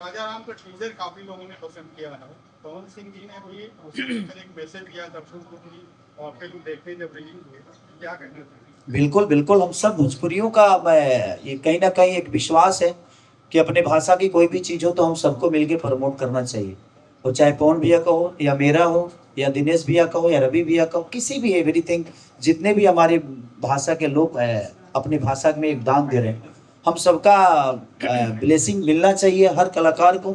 राजा राम का टीजर काफी लोगों ने पसंद किया है। पवन सिंह जी ने भी उसके ऊपर एक मैसेज दिया दर्शकों को भी, और फिल्म देखने जब रिलीज हुई, क्या कहना चाहिए? बिल्कुल बिल्कुल, हम सब भोजपुरियों का ये कहीं ना कहीं एक विश्वास है कि अपने भाषा की कोई भी चीज़ हो तो हम सबको मिलके प्रमोट करना चाहिए। वो चाहे पवन भैया का हो या मेरा हो या दिनेश भैया का हो या रवि भैया का हो, किसी भी एवरीथिंग, जितने भी हमारे भाषा के लोग अपनी भाषा में योगदान दे रहे हैं, हम सबका ब्लेसिंग मिलना चाहिए हर कलाकार को,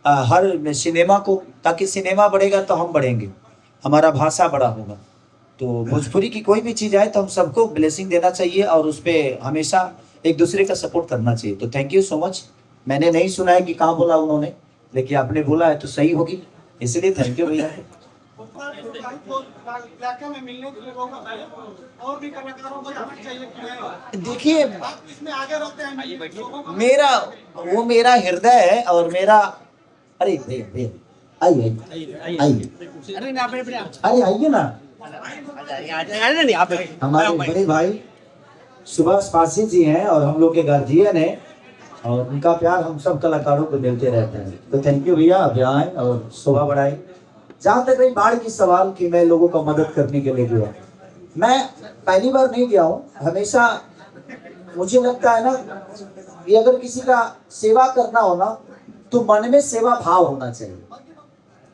हर सिनेमा को, ताकि सिनेमा बढ़ेगा तो हम बढ़ेंगे, हमारा भाषा बड़ा होगा। तो भोजपुरी की कोई भी चीज़ आए तो हम सबको ब्लेसिंग देना चाहिए और उस पर हमेशा एक दूसरे का सपोर्ट करना चाहिए। तो थैंक यू सो मच। मैंने नहीं सुना है कि कहाँ बोला उन्होंने, लेकिन आपने बोला है तो सही होगी, इसलिए थैंक यू भैया। देखिए, मेरा हृदय है और मेरा, अरे भैया भैया आइए आइए, अरे आइए ना। हमारे बड़े भाई सुभाष पासी जी हैं और हम लोग के गार्जियन हैं, और उनका प्यार हम सब कलाकारों को मिलते रहता है। तो थैंक यू भैया, आप यहाँ आए और शोभा बढ़ाई। जहाँ तक रही बाढ़ की सवाल की, मैं लोगों का मदद करने के लिए गया, मैं पहली बार नहीं गया हूँ। हमेशा मुझे लगता है ना कि अगर किसी का सेवा करना हो ना तो मन में सेवा भाव होना चाहिए,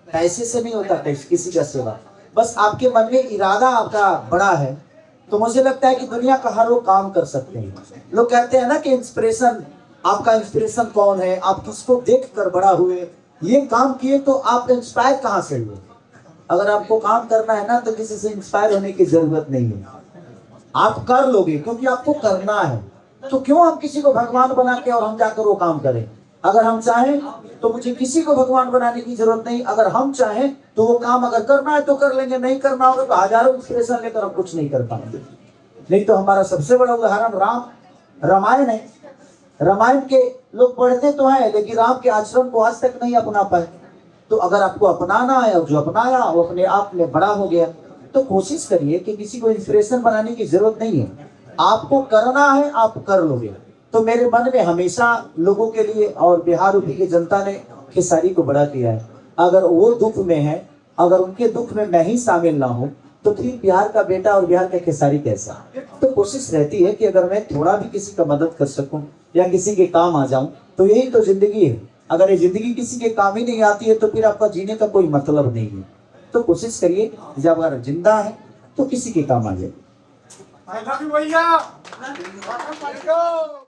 पैसे से नहीं होता किसी का सेवा। बस आपके मन में इरादा आपका बड़ा है तो मुझे लगता है कि दुनिया का हर लोग काम कर सकते हैं। लोग कहते हैं ना कि इंस्पिरेशन, आपका इंस्पिरेशन कौन है, आप किसको देख कर बड़ा हुए, ये काम किए, तो आप इंस्पायर कहाँ से हुए? अगर आपको काम करना है ना तो किसी से इंस्पायर होने की जरूरत नहीं है, आप कर लोगे क्योंकि आपको करना है। तो क्यों हम किसी को भगवान बना के और हम जाकर वो काम करें? अगर हम चाहें तो मुझे किसी को भगवान बनाने की जरूरत नहीं। अगर हम चाहें तो वो काम अगर करना है तो कर लेंगे, नहीं करना होगा तो हजारों इंस्पिरेशन लेकर हम कुछ नहीं कर पाएंगे। नहीं तो हमारा सबसे बड़ा उदाहरण रामायण है। रामायण के लोग पढ़ते तो हैं लेकिन राम के आश्रम को आज तक नहीं अपना पाए। तो अगर आपको अपनाना है और जो अपनाया वो अपने आप में बड़ा हो गया, तो कोशिश करिए कि किसी को इंस्पिरेशन बनाने की जरूरत नहीं है, आपको करना है, आप कर लोगे। तो मेरे मन में हमेशा लोगों के लिए और बिहार यूपी की जनता ने खेसारी को बड़ा किया है। अगर वो दुख में है, अगर उनके दुख में मैं ही शामिल ना हूँ तो फिर बिहार का बेटा और बिहार का खेसारी कैसा? तो कोशिश रहती है कि अगर मैं थोड़ा भी किसी का मदद कर सकूं या किसी के काम आ जाऊं, तो यही तो जिंदगी है। अगर ये जिंदगी किसी के काम ही नहीं आती है तो फिर आपका जीने का कोई मतलब नहीं है। तो कोशिश करिए जब अगर जिंदा है तो किसी के काम आ जाए।